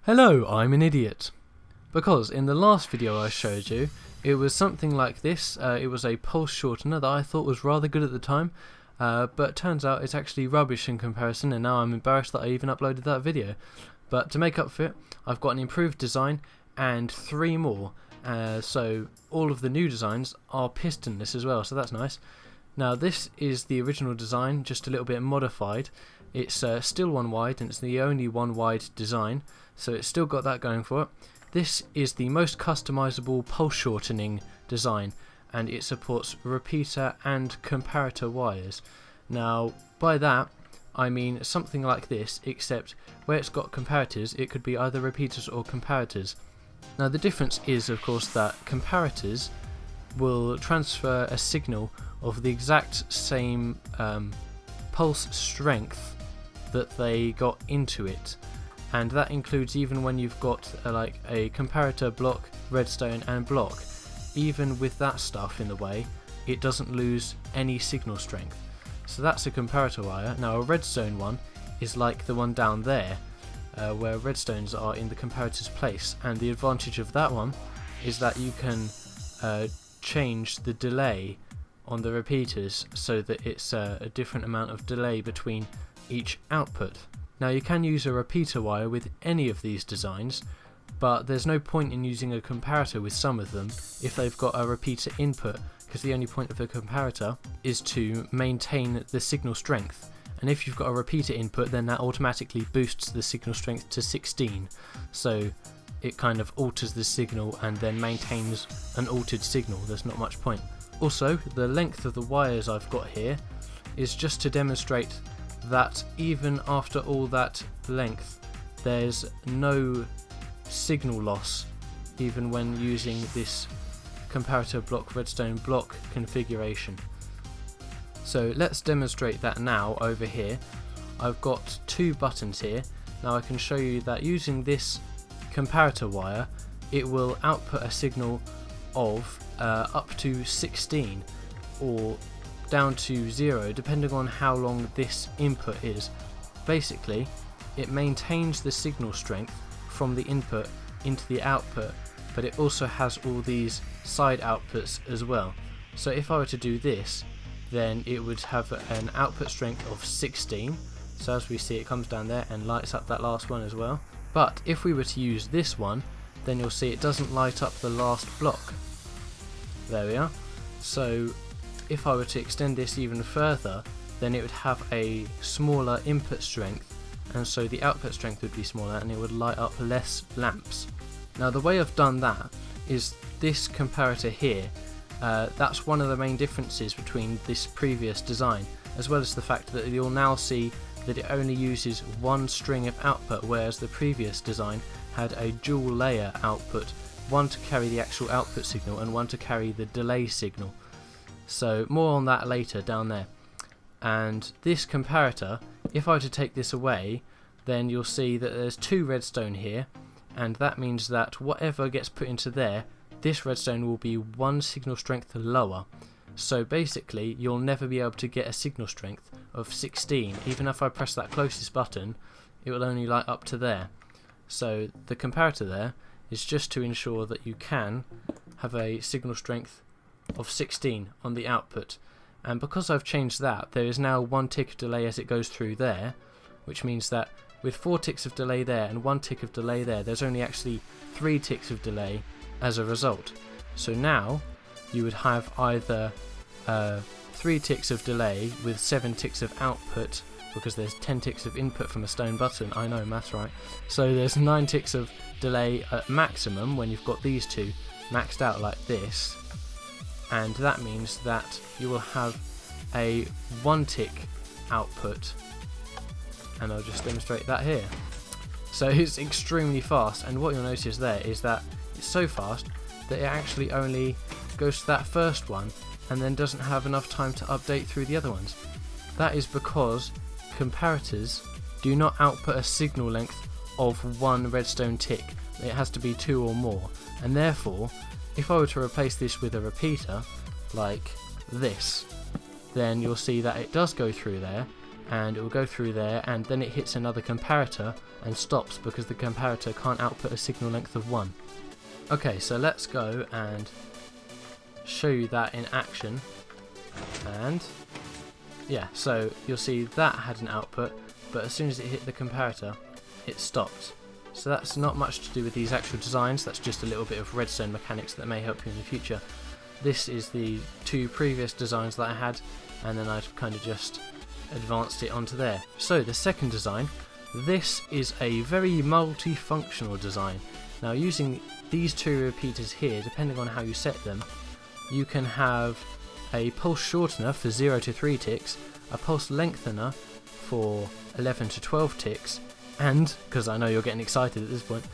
Hello, I'm an idiot. Because in the last video I showed you, it was something like this. It was a pulse shortener that I thought was rather good at the time, but turns out it's actually rubbish in comparison, and now I'm embarrassed that I even uploaded that video. But to make up for it, I've got an improved design and 3 more. So all of the new designs are pistonless as well, so that's nice. Now this is the original design, just a little bit modified. It's still one wide, and it's the only one wide design, so it's still got that going for it. This is the most customisable pulse shortening design, and it supports repeater and comparator wires. Now by that I mean something like this, except where it's got comparators it could be either repeaters or comparators. Now the difference is of course that comparators will transfer a signal of the exact same pulse strength that they got into it, and that includes even when you've got like a comparator block, redstone and block. Even with that stuff in the way, it doesn't lose any signal strength. So that's a comparator wire. Now a redstone one is like the one down there, where redstones are in the comparator's place, and the advantage of that one is that you can change the delay on the repeaters so that it's a different amount of delay between each output. Now you can use a repeater wire with any of these designs, but there's no point in using a comparator with some of them if they've got a repeater input, because the only point of a comparator is to maintain the signal strength, and if you've got a repeater input then that automatically boosts the signal strength to 16, so it kind of alters the signal and then maintains an altered signal. There's not much point. Also, the length of the wires I've got here is just to demonstrate that even after all that length there's no signal loss even when using this comparator block redstone block configuration. So let's demonstrate that now over here. I've got 2 buttons here. Now I can show you that using this comparator wire it will output a signal of up to 16 or down to 0 depending on how long this input is. Basically it maintains the signal strength from the input into the output, but it also has all these side outputs as well. So if I were to do this, then it would have an output strength of 16, so as we see it comes down there and lights up that last one as well. But if we were to use this one, then you'll see it doesn't light up the last block. There we are. So if I were to extend this even further, then it would have a smaller input strength, and so the output strength would be smaller and it would light up less lamps. Now the way I've done that is this comparator here. That's one of the main differences between this previous design, as well as the fact that you'll now see that it only uses one string of output, whereas the previous design had a dual layer output, one to carry the actual output signal and one to carry the delay signal. So more on that later down there. And this comparator, if I were to take this away, then you'll see that there's 2 redstone here, and that means that whatever gets put into there, this redstone will be 1 signal strength lower. So basically you'll never be able to get a signal strength of 16. Even if I press that closest button, it will only light up to there. So the comparator there is just to ensure that you can have a signal strength of 16 on the output, and because I've changed that, there is now 1 tick of delay as it goes through there, which means that with 4 ticks of delay there and 1 tick of delay there's only actually 3 ticks of delay as a result. So now you would have either 3 ticks of delay with 7 ticks of output, because there's 10 ticks of input from a stone button. I know, maths right. So there's 9 ticks of delay at maximum when you've got these 2 maxed out like this, and that means that you will have a 1 tick output, and I'll just demonstrate that here. So it's extremely fast, and what you'll notice there is that it's so fast that it actually only goes to that first one and then doesn't have enough time to update through the other ones. That is because comparators do not output a signal length of 1 redstone tick. It has to be 2 or more, and therefore if I were to replace this with a repeater like this, then you'll see that it does go through there and it will go through there, and then it hits another comparator and stops because the comparator can't output a signal length of 1. Okay, so let's go and show you that in action. And yeah, so you'll see that had an output, but as soon as it hit the comparator, it stopped. So that's not much to do with these actual designs, that's just a little bit of redstone mechanics that may help you in the future. This is the 2 previous designs that I had, and then I've kind of just advanced it onto there. So the second design, this is a very multifunctional design. Now using these 2 repeaters here, depending on how you set them, you can have a pulse shortener for 0 to 3 ticks, a pulse lengthener for 11 to 12 ticks, and, because I know you're getting excited at this point,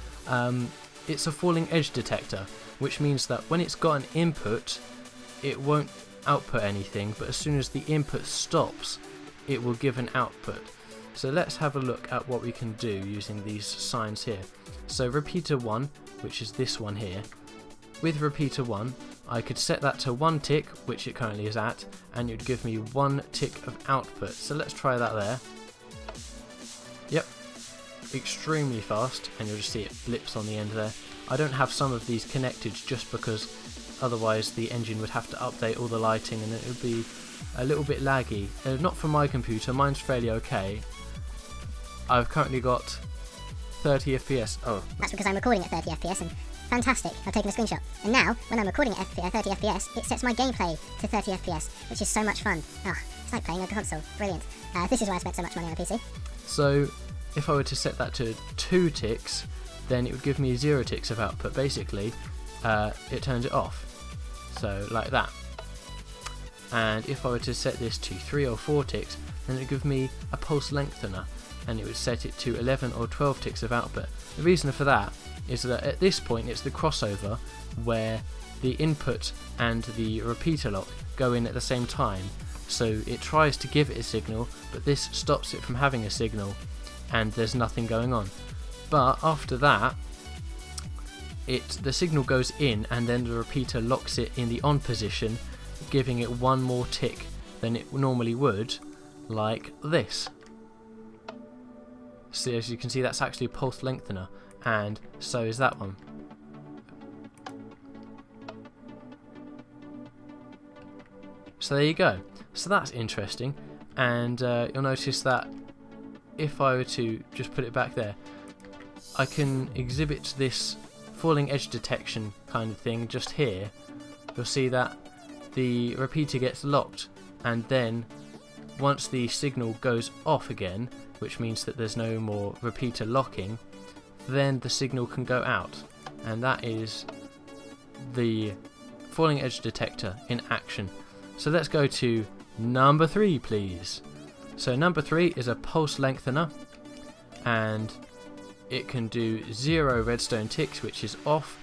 it's a falling edge detector, which means that when it's got an input, it won't output anything, but as soon as the input stops, it will give an output. So let's have a look at what we can do using these signs here. So repeater 1, which is this one here, with repeater 1, I could set that to 1 tick, which it currently is at, and it would give me 1 tick of output. So let's try that there. Yep, extremely fast, and you'll just see it blips on the end there. I don't have some of these connected just because otherwise the engine would have to update all the lighting and it would be a little bit laggy. Not for my computer, mine's fairly okay. I've currently got 30 FPS. Oh, that's because I'm recording at 30 FPS and fantastic, I've taken a screenshot. And now, when I'm recording at 30 FPS, it sets my gameplay to 30 FPS, which is so much fun. It's like playing a console. Brilliant. This is why I spent so much money on a PC. So, if I were to set that to 2 ticks, then it would give me 0 ticks of output. Basically, it turns it off. So, like that. And if I were to set this to 3 or 4 ticks, then it would give me a pulse lengthener, and it would set it to 11 or 12 ticks of output. The reason for that is that at this point it's the crossover where the input and the repeater lock go in at the same time, so it tries to give it a signal, but this stops it from having a signal and there's nothing going on. But after that, the signal goes in and then the repeater locks it in the on position, giving it 1 more tick than it normally would, like this. So as you can see, that's actually a pulse lengthener, and so is that one. So there you go. So that's interesting, and you'll notice that if I were to just put it back there, I can exhibit this falling edge detection kind of thing just here. You'll see that the repeater gets locked, and then once the signal goes off again, which means that there's no more repeater locking, then the signal can go out, and that is the falling edge detector in action. So let's go to number 3, please. So number 3 is a pulse lengthener, and it can do 0 redstone ticks, which is off,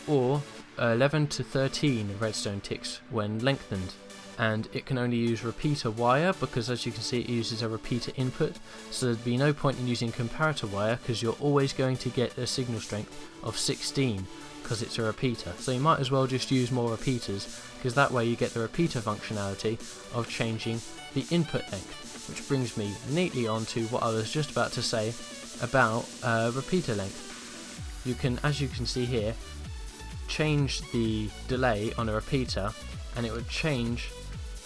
or 11 to 13 redstone ticks when lengthened. And it can only use repeater wire because, as you can see, it uses a repeater input, so there'd be no point in using comparator wire because you're always going to get a signal strength of 16 because it's a repeater. So you might as well just use more repeaters, because that way you get the repeater functionality of changing the input length, which brings me neatly on to what I was just about to say about repeater length. You can, as you can see here, change the delay on a repeater, and it would change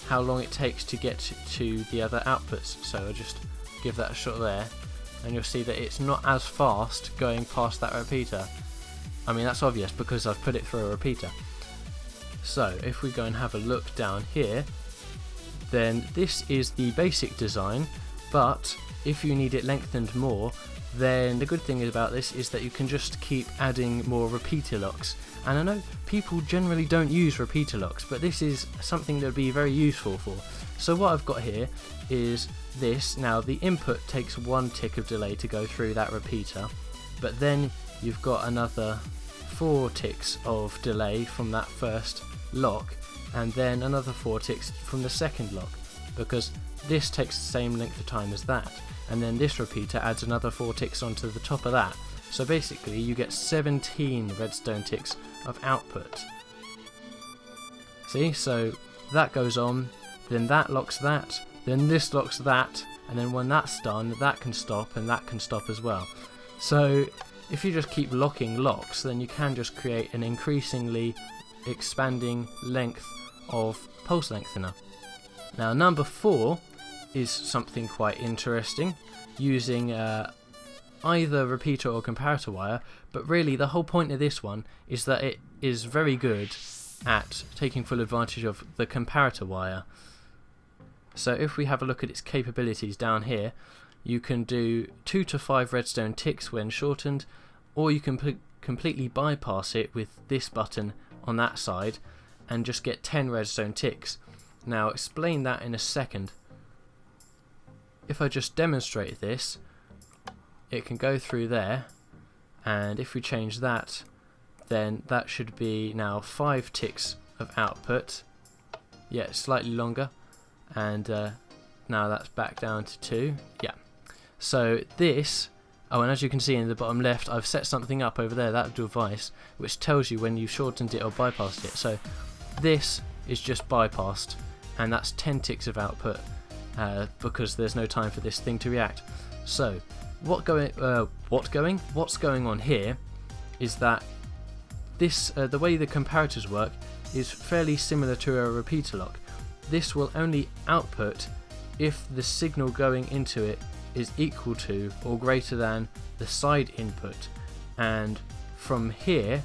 how long it takes to get to the other outputs. So I'll just give that a shot there, and you'll see that it's not as fast going past that repeater. I mean, that's obvious because I've put it through a repeater. So if we go and have a look down here, then this is the basic design, but if you need it lengthened more, then the good thing about this is that you can just keep adding more repeater locks. And I know people generally don't use repeater locks, but this is something that would be very useful for. So what I've got here is this. Now the input takes 1 tick of delay to go through that repeater, but then you've got another 4 ticks of delay from that first lock, and then another 4 ticks from the second lock, because this takes the same length of time as that, and then this repeater adds another 4 ticks onto the top of that. So basically you get 17 redstone ticks of output. See, so that goes on, then that locks that, then this locks that, and then when that's done, that can stop and that can stop as well. So if you just keep locking locks, then you can just create an increasingly expanding length of pulse lengthener. Now number 4 is something quite interesting, using either repeater or comparator wire, but really the whole point of this one is that it is very good at taking full advantage of the comparator wire. So if we have a look at its capabilities down here, you can do 2 to 5 redstone ticks when shortened, or you can completely bypass it with this button on that side and just get 10 redstone ticks. Now I'll explain that in a second. If I just demonstrate this, it can go through there, and if we change that, then that should be now 5 ticks of output. Yeah, slightly longer, and now that's back down to 2. Yeah. So this, oh, and as you can see in the bottom left, I've set something up over there, that device, which tells you when you've shortened it or bypassed it. So this is just bypassed, and that's 10 ticks of output because there's no time for this thing to react. So what's going on here is that this the way the comparators work is fairly similar to a repeater lock. This will only output if the signal going into it is equal to or greater than the side input, and from here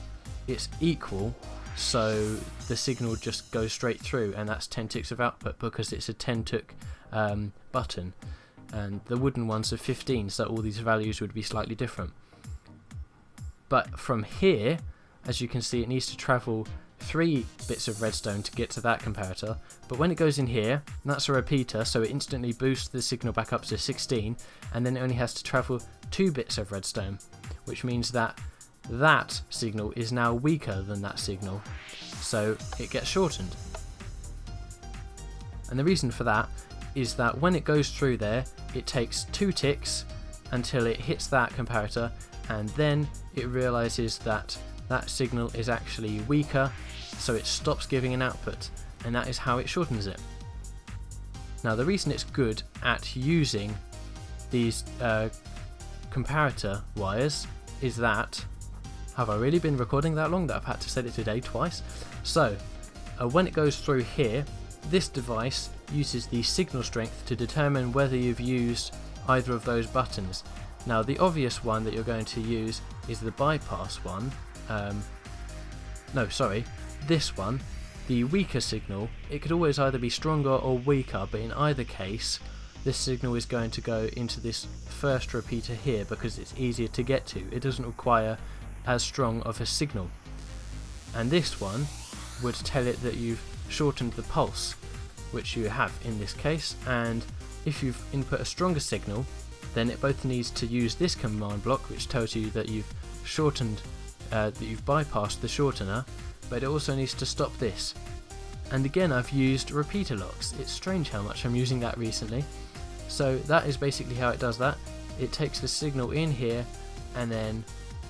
it's equal, so the signal just goes straight through, and that's 10 ticks of output because it's a 10 tick button, and the wooden ones are 15, so all these values would be slightly different. But from here, as you can see, it needs to travel 3 bits of redstone to get to that comparator, but when it goes in here, that's a repeater, so it instantly boosts the signal back up to 16, and then it only has to travel 2 bits of redstone, which means that that signal is now weaker than that signal, so it gets shortened. And the reason for that is that when it goes through there, it takes 2 ticks until it hits that comparator, and then it realizes that that signal is actually weaker, so it stops giving an output, and that is how it shortens it. Now the reason it's good at using these comparator wires is that, have I really been recording that long that I've had to set it today twice? So when it goes through here, this device uses the signal strength to determine whether you've used either of those buttons. Now the obvious one that you're going to use is the bypass one. This one, the weaker signal. It could always either be stronger or weaker, but in either case this signal is going to go into this first repeater here because it's easier to get to. It doesn't require as strong of a signal, and this one would tell it that you've shortened the pulse, which you have in this case, and if you've input a stronger signal, then it both needs to use this command block, which tells you that you've shortened, that you've bypassed the shortener, but it also needs to stop this. And again, I've used repeater locks. It's strange how much I'm using that recently. So that is basically how it does that. It takes the signal in here and then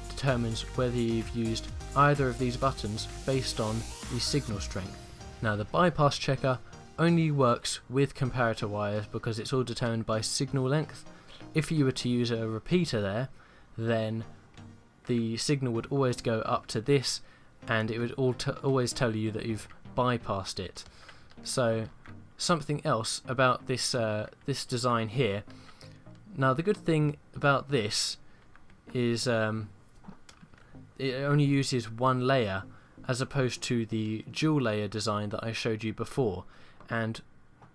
determines whether you've used either of these buttons based on the signal strength. Now the bypass checker only works with comparator wires because it's all determined by signal length. If you were to use a repeater there, then the signal would always go up to this, and it would always tell you that you've bypassed it. So something else about this this design here. Now the good thing about this is it only uses one layer as opposed to the dual layer design that I showed you before. And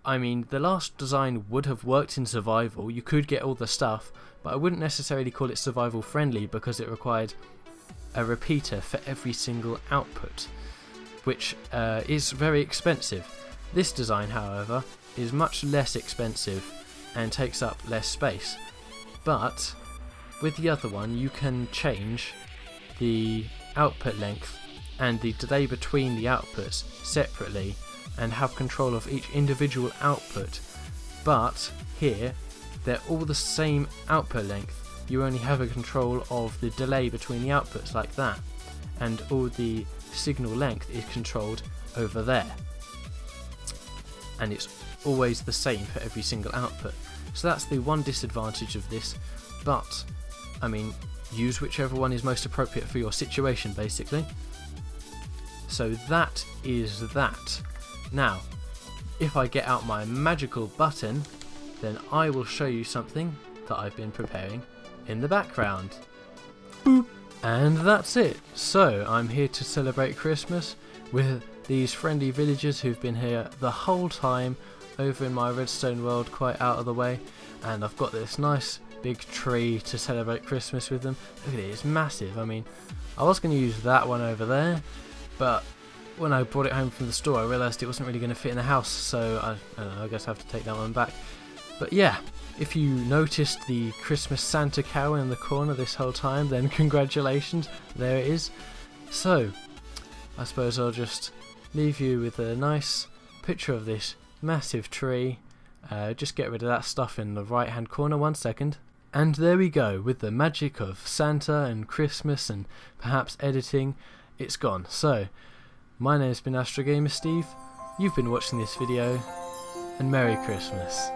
I mean, the last design would have worked in survival. You could get all the stuff, but I wouldn't necessarily call it survival friendly because it required a repeater for every single output, which is very expensive. This design, however, is much less expensive and takes up less space. But with the other one, you can change the output length and the delay between the outputs separately and have control of each individual output. But here, they're all the same output length. You only have a control of the delay between the outputs like that, and all the signal length is controlled over there. And it's always the same for every single output. So that's the one disadvantage of this, but I mean, use whichever one is most appropriate for your situation basically. So that is that. Now, if I get out my magical button, then I will show you something that I've been preparing in the background. Boop! And that's it. So I'm here to celebrate Christmas with these friendly villagers who've been here the whole time over in my redstone world, quite out of the way, and I've got this nice big tree to celebrate Christmas with them. Look at it, it's massive. I mean, I was going to use that one over there, but when I brought it home from the store I realised it wasn't really going to fit in the house, so I don't know, I guess I have to take that one back. But yeah, if you noticed the Christmas Santa cow in the corner this whole time, then congratulations, there it is. So, I suppose I'll just leave you with a nice picture of this massive tree. Just get rid of that stuff in the right hand corner, 1 second. And there we go, with the magic of Santa and Christmas and perhaps editing, it's gone. So, my name's been AstroGamerSteve, you've been watching this video, and Merry Christmas.